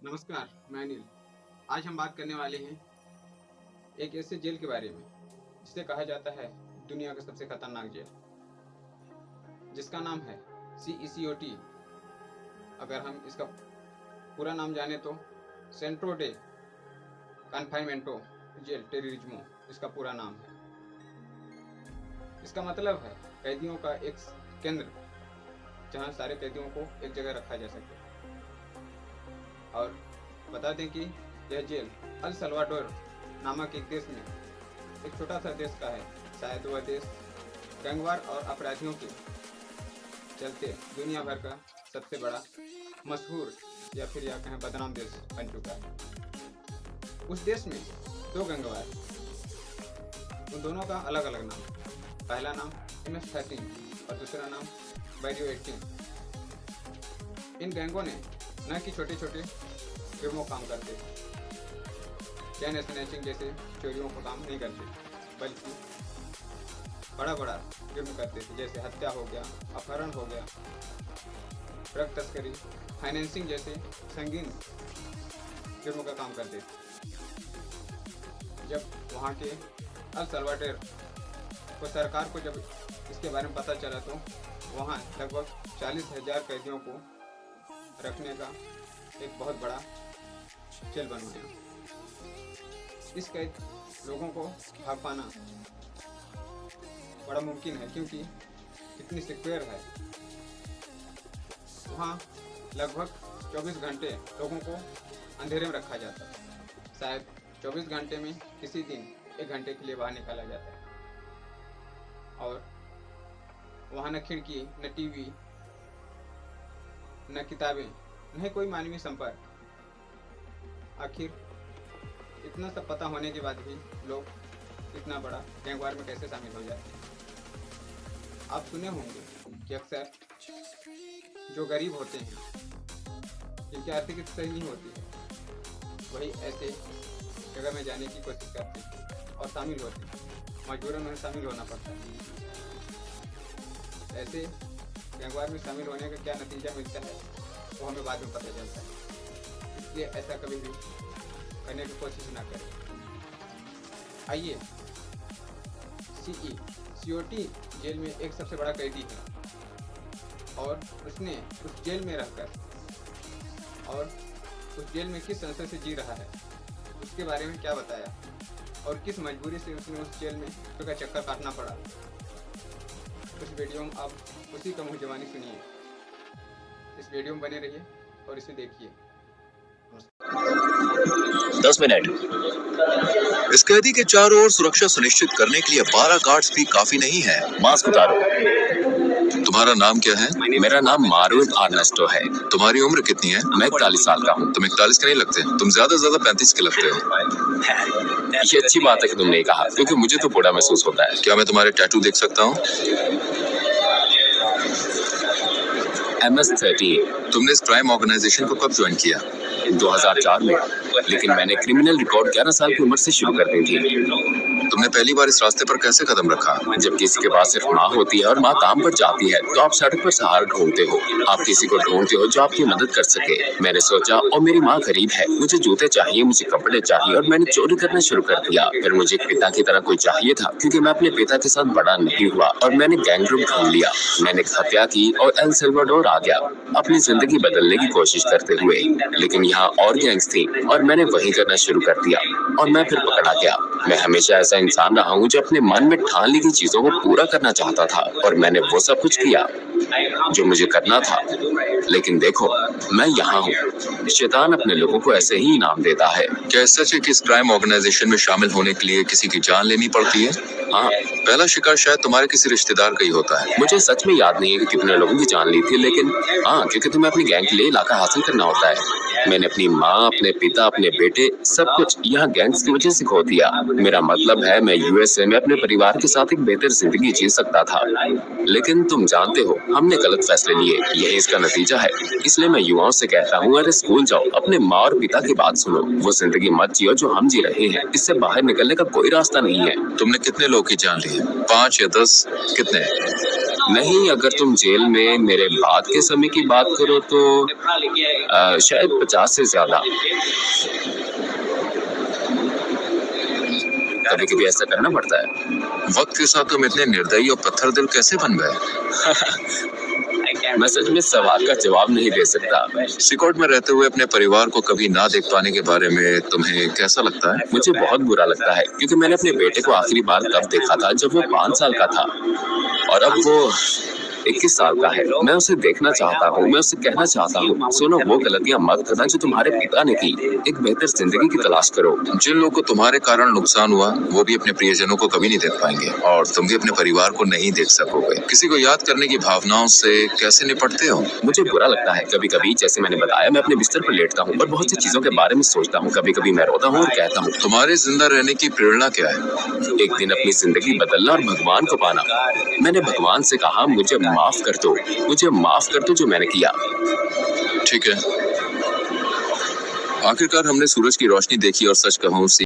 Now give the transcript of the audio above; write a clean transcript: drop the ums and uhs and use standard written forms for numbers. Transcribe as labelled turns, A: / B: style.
A: नमस्कार, मैं अनिल। आज हम बात करने वाले हैं एक ऐसे जेल के बारे में जिसे कहा जाता है दुनिया का सबसे खतरनाक जेल, जिसका नाम है CECOT। अगर हम इसका पूरा नाम जाने तो सेंट्रो डे कन्फाइनमेंटो जेल टेररिज्मो इसका पूरा नाम है। इसका मतलब है कैदियों का एक केंद्र जहां सारे कैदियों को एक जगह रखा जा सके। और बता दें कि यह जेल अल सल्वाडोर नामक एक देश में, एक छोटा सा देश का है। शायद वह देश गैंगवार और अपराधियों के चलते दुनिया भर का सबसे बड़ा मशहूर या फिर यह कहें बदनाम देश बन चुका है। उस देश में दो गैंगवार, उन दोनों का अलग अलग नाम। पहला नाम MS-13 और दूसरा नाम बैरियो 18। इन गैंगों ने न कि छोटे छोटे जुर्मों काम करते, चैन स्नैचिंग जैसे चोरियों का काम नहीं करते, बल्कि बड़ा बड़ा जुर्म करते थे, जैसे हत्या हो गया, अपहरण हो गया, ड्रग तस्करी, फाइनेंसिंग जैसे संगीन जुर्मों का काम करते थे। जब वहाँ के अल सल्वाडोर को सरकार को जब इसके बारे में पता चला तो वहाँ लगभग 40,000 कैदियों को रखने का एक बहुत बड़ा जेल बनवाया। इस कैद लोगों को भाग पाना बड़ा मुमकिन है, क्योंकि इतनी सिक्योर है। वहाँ लगभग 24 घंटे लोगों को अंधेरे में रखा जाता है। शायद 24 घंटे में किसी दिन 1 घंटे के लिए बाहर निकाला जाता है। और वहाँ न खिड़की, न टीवी, न किताबें, न कोई मानवीय संपर्क। आखिर इतना सब पता होने के बाद भी लोग इतना बड़ा गैंगवार में कैसे शामिल हो जाते हैं। आप सुने होंगे कि अक्सर जो गरीब होते हैं, जिनकी आर्थिक स्थिति सही नहीं होती है, वही ऐसे जगह में जाने की कोशिश करते हैं और शामिल होते हैं। मजबूरन उन्हें शामिल होना पड़ता है। ऐसे गैंगवार में शामिल होने का क्या नतीजा मिलता है वो हमें बाद में पता चलता है, इसलिए ऐसा कभी भी करने की कोशिश ना करें। आइए, CECOT जेल में एक सबसे बड़ा कैदी है और उसने उस जेल में रहकर और उस जेल में किस संस्था से जी रहा है उसके बारे में क्या बताया और किस मजबूरी से उसने उस जेल में का चक्कर काटना पड़ा। इस वीडियो में आप उसी का मुँह जवानी सुनिए। इस वीडियो में बने रहिए और इसे देखिए।
B: 10 मिनट। इस कैदी के चारों ओर सुरक्षा सुनिश्चित करने के लिए 12 गार्ड्स भी काफी नहीं है। मास्क उतारो। तुम्हारा नाम क्या है? मेरा नाम मारुन आर्नेस्टो है। तुम्हारी उम्र कितनी है? मैं 41 साल का हूँ। तुम 41 के नहीं लगते, तुम ज्यादा 35 के लगते हो। ये अच्छी बात है कि तुमने कहा, क्योंकि मुझे तो बूढ़ा महसूस होता है। क्या मैं तुम्हारे टैटू देख सकता हूँ? MS-13। तुमने इस क्राइम ऑर्गेनाइजेशन को कब ज्वाइन किया? 2004 में, लेकिन मैंने क्रिमिनल रिकॉर्ड 11 साल की उम्र से शुरू कर दी थी। तुमने पहली बार इस रास्ते पर कैसे कदम रखा? जब किसी के पास सिर्फ माँ होती है और माँ काम पर जाती है तो आप सड़क पर सहारा ढूंढते हो। आप किसी को ढूंढते हो जो आपकी मदद कर सके। मैंने सोचा, और मेरी माँ गरीब है, मुझे जूते चाहिए, मुझे कपड़े चाहिए, और मैंने चोरी करना शुरू कर दिया। फिर मुझे पिता की तरह कोई चाहिए था, क्योंकि मैं अपने पिता के साथ बड़ा नहीं हुआ, और मैंने गैंग ग्रुप ढूंढ लिया। मैंने हत्या की और एल सल्वाडोर आ गया, अपनी जिंदगी बदलने की कोशिश करते हुए। लेकिन यहाँ और गैंग्स थी और मैंने वही करना शुरू कर दिया और मैं फिर पकड़ा गया। मैं हमेशा ऐसा इंसान रहा हूँ जो अपने मन में ठान ली गई चीजों को पूरा करना चाहता था, और मैंने वो सब कुछ किया जो मुझे करना था। लेकिन देखो, मैं यहाँ हूँ। शैतान अपने लोगों को ऐसे ही इनाम देता है। क्या सच है कि इस क्राइम ऑर्गेनाइजेशन में शामिल होने के लिए किसी की जान लेनी पड़ती है? हाँ। पहला शिकार शायद तुम्हारे किसी रिश्तेदार का ही होता है। मुझे सच में याद नहीं है कि कितने लोगों की जान ली थी, लेकिन हाँ, क्योंकि तुम्हें अपनी गैंग के लिए इलाका हासिल करना होता है। मैंने अपनी माँ, अपने पिता, अपने बेटे, सब कुछ यहाँ गैंग्स की वजह से खो दिया। मेरा मतलब है, मैं USA में अपने परिवार के साथ एक बेहतर जिंदगी जी सकता था, लेकिन तुम जानते हो, हमने गलत फैसले लिए। यही इसका नतीजा है। इसलिए मैं युवाओं से कहता हूँ, अरे स्कूल जाओ, अपने माँ और पिता की बात सुनो। वो जिंदगी मत जियो जो हम जी रहे हैं। इससे बाहर निकलने का कोई रास्ता नहीं है। तुमने कितने लोग की जान ली है? 5 या 10? कितने? नहीं, अगर तुम जेल में मेरे बाद के समय की बात करो तो शायद 50 से ज्यादा। कभी कभी ऐसा करना पड़ता है। वक्त के साथ तुम इतने निर्दयी और पत्थर दिल कैसे बन गए? मैं सच में सवाल का जवाब नहीं दे सकता। सिकोट में रहते हुए अपने परिवार को कभी ना देख पाने के बारे में तुम्हें कैसा लगता है? मुझे बहुत बुरा लगता है, क्योंकि मैंने अपने बेटे को आखिरी बार तब देखा था जब वो 5 साल का था, और अब वो 21 साल का है। मैं उसे देखना चाहता हूँ, मैं उसे कहना चाहता हूँ, सुनो, वो गलतियाँ मत करना जो तुम्हारे पिता ने की। एक बेहतर जिंदगी की तलाश करो। जिन लोगों को तुम्हारे कारण नुकसान हुआ, वो भी अपने प्रियजनों को कभी नहीं देख पाएंगे, और तुम भी अपने परिवार को नहीं देख सकोगे। किसी को याद करने की भावनाओं से कैसे निपटते हो? मुझे बुरा लगता है कभी कभी, जैसे मैंने बताया, मैं अपने बिस्तर पर लेटता हूँ और बहुत सी चीजों के बारे में सोचता हूँ। कभी कभी मैं रोता हूँ और कहता हूँ, तुम्हारे जिंदा रहने की प्रेरणा क्या है? एक दिन अपनी जिंदगी बदलना और भगवान को पाना। मैंने भगवान से कहा, मुझे माफ कर दो, मुझे माफ कर दो जो मैंने किया। ठीक है। आखिरकार हमने सूरज की रोशनी देखी, और सच कहूं